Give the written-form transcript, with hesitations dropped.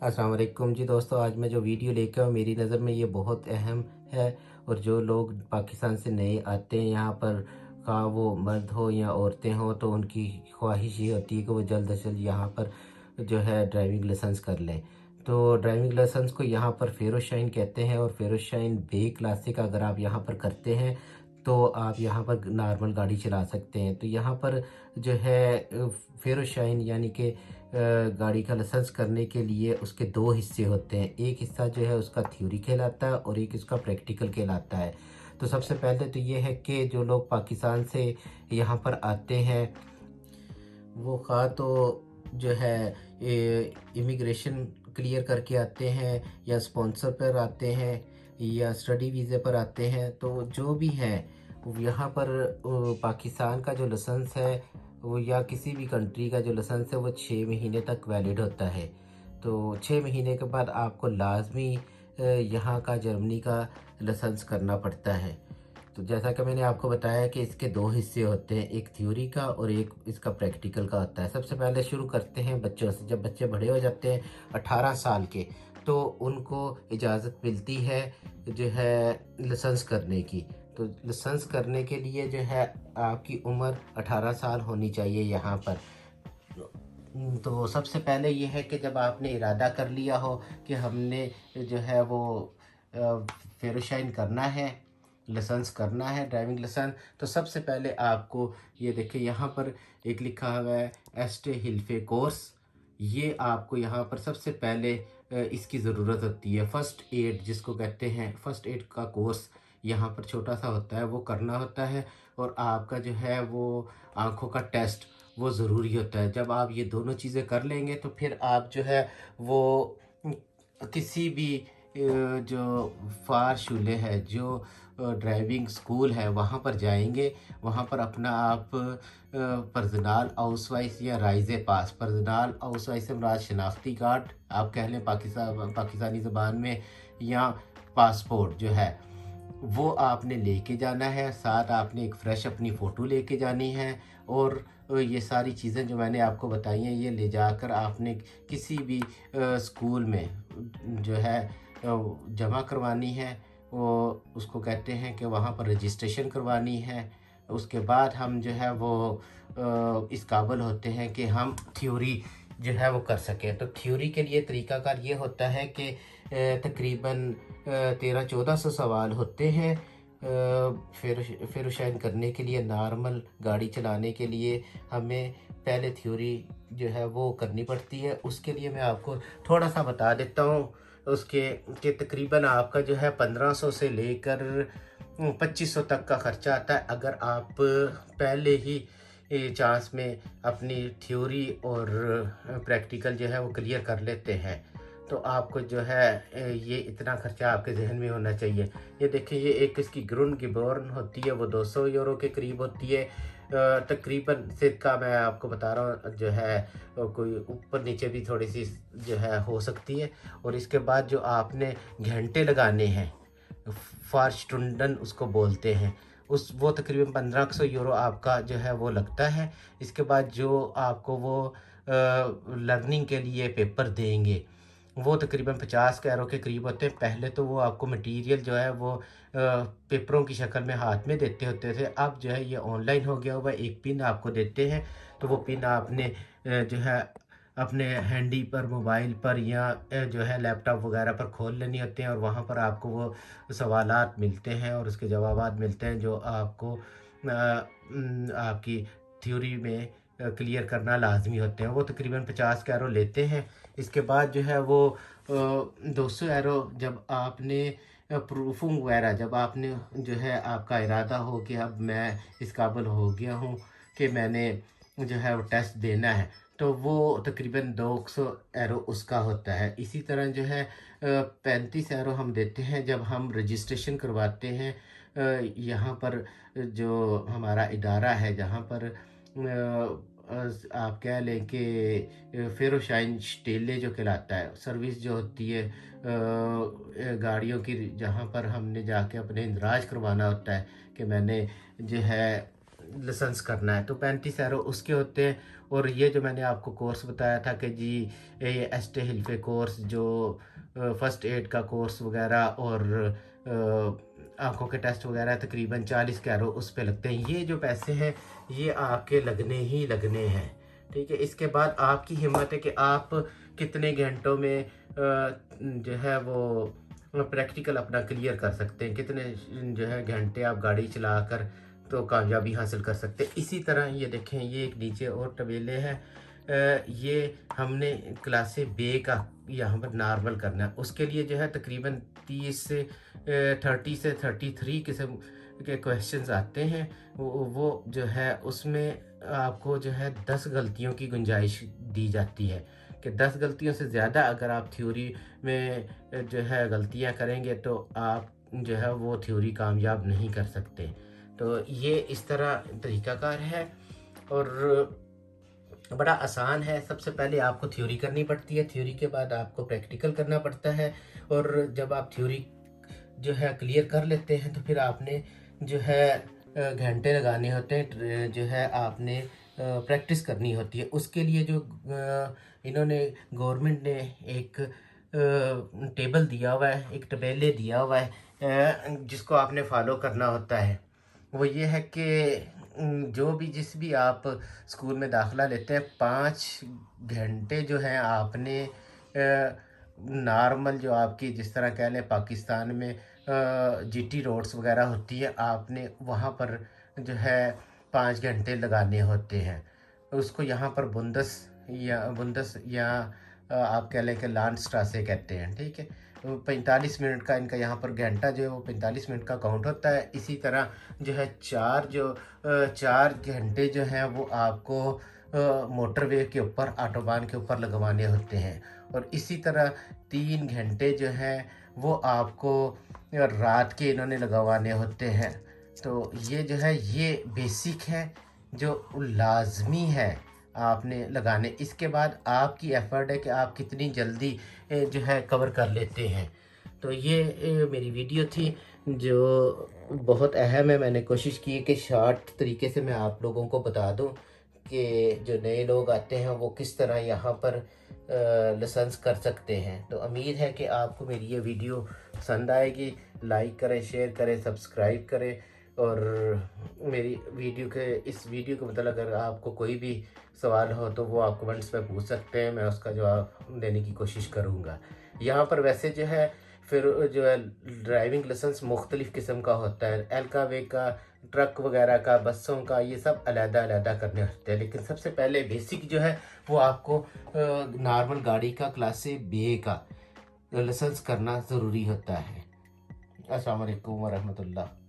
अस्सलाम वालेकुम जी दोस्तों, आज मैं जो वीडियो लेकर आया हूँ मेरी नज़र में ये बहुत अहम है। और जो लोग पाकिस्तान से नए आते हैं यहाँ पर, खा वो मर्द हो या औरतें हों, तो उनकी ख्वाहिश ये होती है कि वो जल्द से जल्द यहाँ पर जो है ड्राइविंग लाइसेंस कर लें। तो ड्राइविंग लाइसेंस को यहाँ पर फेरोशाइन कहते हैं, और फेरोशाइन बे क्लासिक अगर आप यहाँ पर करते हैं तो आप यहाँ पर नॉर्मल गाड़ी चला सकते हैं। तो यहाँ पर जो है फेरोशाइन यानी कि गाड़ी का लाइसेंस करने के लिए उसके दो हिस्से होते हैं। एक हिस्सा जो है उसका थ्योरी कहलाता है और एक इसका प्रैक्टिकल कहलाता है। तो सबसे पहले तो ये है कि जो लोग पाकिस्तान से यहाँ पर आते हैं वो खा तो जो है इमिग्रेशन क्लियर करके आते हैं, या स्पॉन्सर पर आते हैं, या स्टडी वीज़े पर आते हैं। तो जो भी हैं यहाँ पर पाकिस्तान का जो लाइसेंस है वो, या किसी भी कंट्री का जो लाइसेंस है, वो 6 महीने तक वैलिड होता है। तो 6 महीने के बाद आपको लाजमी यहाँ का जर्मनी का लाइसेंस करना पड़ता है। तो जैसा कि मैंने आपको बताया कि इसके दो हिस्से होते हैं, एक थ्योरी का और एक इसका प्रैक्टिकल का होता है। सबसे पहले शुरू करते हैं बच्चों से। जब बच्चे बड़े हो जाते हैं 18 साल के, तो उनको इजाज़त मिलती है जो है लाइसेंस करने की। तो लाइसेंस करने के लिए जो है आपकी उम्र 18 साल होनी चाहिए यहाँ पर। तो सबसे पहले ये है कि जब आपने इरादा कर लिया हो कि हमने जो है वो फेरोशाइन करना है, लाइसेंस करना है, ड्राइविंग लाइसेंस, तो सबसे पहले आपको ये देखिए यहाँ पर एक लिखा हुआ है एस्टे हिल्फे कोर्स। ये आपको यहाँ पर सबसे पहले इसकी ज़रूरत होती है। फ़र्स्ट एड जिसको कहते हैं, फ़र्स्ट एड का कोर्स यहाँ पर छोटा सा होता है, वो करना होता है। और आपका जो है वो आँखों का टेस्ट वो ज़रूरी होता है। जब आप ये दोनों चीज़ें कर लेंगे तो फिर आप जो है वो किसी भी जो फारशुले है, जो ड्राइविंग स्कूल है, वहाँ पर जाएंगे। वहाँ पर अपना आप पर्सनल आउसवाइस या राइज़े पास, पर्सनल आउसवाइस से मुराद शनाख्ती कार्ड आप कह लें पाकिस्तानी ज़बान में, या पासपोर्ट जो है वो आपने लेके जाना है। साथ आपने एक फ़्रेश अपनी फ़ोटो लेके जानी है। और ये सारी चीज़ें जो मैंने आपको बताई हैं, ये ले जाकर आपने किसी भी स्कूल में जो है जमा करवानी है। वो उसको कहते हैं कि वहाँ पर रजिस्ट्रेशन करवानी है। उसके बाद हम जो है वो इस काबिल होते हैं कि हम थ्योरी जो है वो कर सकें। तो थ्योरी के लिए तरीक़ाकार ये होता है कि तकरीबन 1300-1400 सवाल होते हैं। फेरोशाइन करने के लिए, नॉर्मल गाड़ी चलाने के लिए हमें पहले थ्योरी जो है वो करनी पड़ती है। उसके लिए मैं आपको थोड़ा सा बता देता हूँ। उसके कि तकरीबन आपका जो है 1500 से लेकर 2500 तक का ख़र्चा आता है, अगर आप पहले ही चांस में अपनी थ्योरी और प्रैक्टिकल जो है वो क्लियर कर लेते हैं। तो आपको जो है ये इतना खर्चा आपके जहन में होना चाहिए। ये देखिए, ये एक इसकी ग्रुनगिबोर्न होती है, वो 200 यूरो के करीब होती है। तकरीबन सिरका मैं आपको बता रहा हूँ जो है कोई ऊपर नीचे भी थोड़ी सी जो है हो सकती है। और इसके बाद जो आपने घंटे लगाने हैं, फारस्टुंडन उसको बोलते हैं, उस वो तकरीबन 1500 यूरो आपका जो है वो लगता है। इसके बाद जो आपको वो लर्निंग के लिए पेपर देंगे, वो तकरीबन 50 यूरो के करीब होते हैं। पहले तो वो आपको मटेरियल जो है वो पेपरों की शक्ल में हाथ में देते होते थे। अब जो है ये ऑनलाइन हो गया हुआ है, एक पिन आपको देते हैं। तो वो पिन आपने जो है अपने हैंडी पर, मोबाइल पर, या जो है लैपटॉप वगैरह पर खोल लेनी होते हैं। और वहाँ पर आपको वो सवालात मिलते हैं और उसके जवाबात मिलते हैं जो आपको आपकी थ्योरी में क्लियर करना लाजमी होते हैं। वो तकरीबन 50 यूरो लेते हैं। इसके बाद जो है वो 200 यूरो जब आपने प्रूफिंग वगैरह, जब आपने जो है आपका इरादा हो कि अब मैं इस काबिल हो गया हूँ कि मैंने जो है वो टेस्ट देना है, तो वो तकरीबन 200 यूरो उसका होता है। इसी तरह जो है 35 यूरो हम देते हैं जब हम रजिस्ट्रेशन करवाते हैं। यहाँ पर जो हमारा इदारा है, जहाँ पर आप कह लें कि फेरोशाइन स्टेले जो कहलाता है, सर्विस जो होती है गाड़ियों की, जहाँ पर हमने जाके अपने इंदराज करवाना होता है कि मैंने जो है लाइसेंस करना है, तो 35 यूरो उसके होते हैं। और ये जो मैंने आपको कोर्स बताया था कि जी ये एस्टे हिल्फे कोर्स जो फ़र्स्ट एड का कोर्स वगैरह और आँखों के टेस्ट वगैरह तकरीबन 40 कैरो उस पे लगते हैं। ये जो पैसे हैं ये आपके लगने ही लगने हैं, ठीक है। इसके बाद आपकी हिम्मत है कि आप कितने घंटों में जो है वो प्रैक्टिकल अपना क्लियर कर सकते हैं, कितने जो है घंटे आप गाड़ी चलाकर तो कामयाबी हासिल कर सकते हैं। इसी तरह ये देखें, ये एक नीचे और तबेले हैं, ये हमने क्लासे बे का यहाँ पर नॉर्मल करना है। उसके लिए जो है तकरीबन 30 से 30 से 33 किस्म के क्वेश्चंस आते हैं। वो जो है उसमें आपको जो है 10 गलतियों की गुंजाइश दी जाती है कि 10 गलतियों से ज़्यादा अगर आप थ्योरी में जो है गलतियाँ करेंगे तो आप जो है वो थ्योरी कामयाब नहीं कर सकते। तो ये इस तरह तरीक़ाकार है और बड़ा आसान है। सबसे पहले आपको थ्योरी करनी पड़ती है, थ्योरी के बाद आपको प्रैक्टिकल करना पड़ता है और जब आप थ्योरी जो है क्लियर कर लेते हैं तो फिर आपने जो है घंटे लगाने होते हैं, जो है आपने प्रैक्टिस करनी होती है। उसके लिए जो इन्होंने गवर्नमेंट ने एक टेबल दिया हुआ है, एक टेबले दिया हुआ है जिसको आपने फॉलो करना होता है। वो ये है कि जो भी जिस भी आप स्कूल में दाखिला लेते हैं 5 घंटे जो हैं आपने नॉर्मल जो आपकी जिस तरह कह लें पाकिस्तान में जीटी रोड्स वगैरह होती है, आपने वहाँ पर जो है 5 घंटे लगाने होते हैं। उसको यहाँ पर बुंदस या आप कह लें कि लांडस्ट्रासे कहते हैं, ठीक है। 45 मिनट का इनका यहाँ पर घंटा जो है वो 45 मिनट का काउंट होता है। इसी तरह जो है 4 घंटे जो हैं वो आपको मोटरवे के ऊपर ऑटोबान के ऊपर लगवाने होते हैं और इसी तरह 3 घंटे जो हैं वो आपको रात के इन्होंने लगवाने होते हैं। तो ये जो है ये बेसिक है जो लाजमी है आपने लगाने। इसके बाद आपकी एफर्ट है कि आप कितनी जल्दी जो है कवर कर लेते हैं। तो ये मेरी वीडियो थी जो बहुत अहम है। मैंने कोशिश की कि शॉर्ट तरीके से मैं आप लोगों को बता दूं कि जो नए लोग आते हैं वो किस तरह यहाँ पर लाइसेंस कर सकते हैं। तो उम्मीद है कि आपको मेरी ये वीडियो पसंद आएगी। लाइक करें, शेयर करें, सब्सक्राइब करें और मेरी इस वीडियो के मतलब अगर आपको कोई भी सवाल हो तो वो आप कमेंट्स में पूछ सकते हैं, मैं उसका जवाब देने की कोशिश करूँगा। यहाँ पर वैसे जो है फिर जो है ड्राइविंग लाइसेंस मुख्तलिफ़ किस्म का होता है, एलकावे का, ट्रक वगैरह का, बसों का, ये सब अलग-अलग करने होते हैं। लेकिन सबसे पहले बेसिक जो है वो आपको नॉर्मल गाड़ी का क्लासे बे का लाइसेंस करना ज़रूरी होता है। अस्सलाम वालेकुम वरहमतुल्लाह।